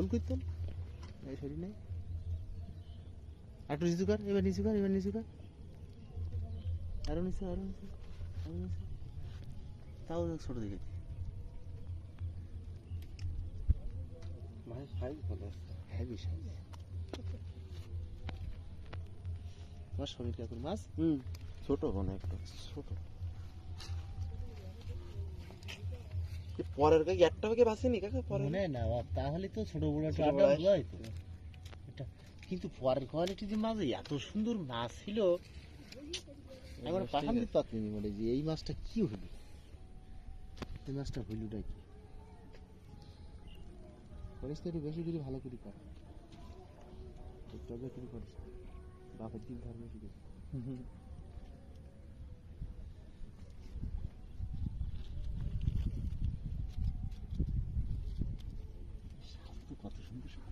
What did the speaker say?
ফুল করতো এই শরীর নেই একটু নিচু কর এবার নিচু কর এবার নিচু কর আরো নিচু আরো নিচু আরো নিচু তাও ছোট দিকে মাছ সাইজ ভালো আছে হেভি সাইজ তোমার শরীর কেমন মাছ ছোট কোনো একটা ছোট পরের কাছে একটা বাকি বাসেনি কাকা পরে মনে না বাপ তাহলে তো ছোট বড় ছোট একটা বড় আড্ডা হলো হয়তো এটা কিন্তু পরের কোয়ালিটি যে মাছ এত সুন্দর মাছ ছিল একবার পাঠান দিতে পারতেনি মানে যে এই মাছটা কি হলো এই মাছটা হইলটা কি করিস তো একটু বেশি করে ভালো করে কর তবে করে করিস বাপের দিন ধর্ম শিখে কত সুন্দর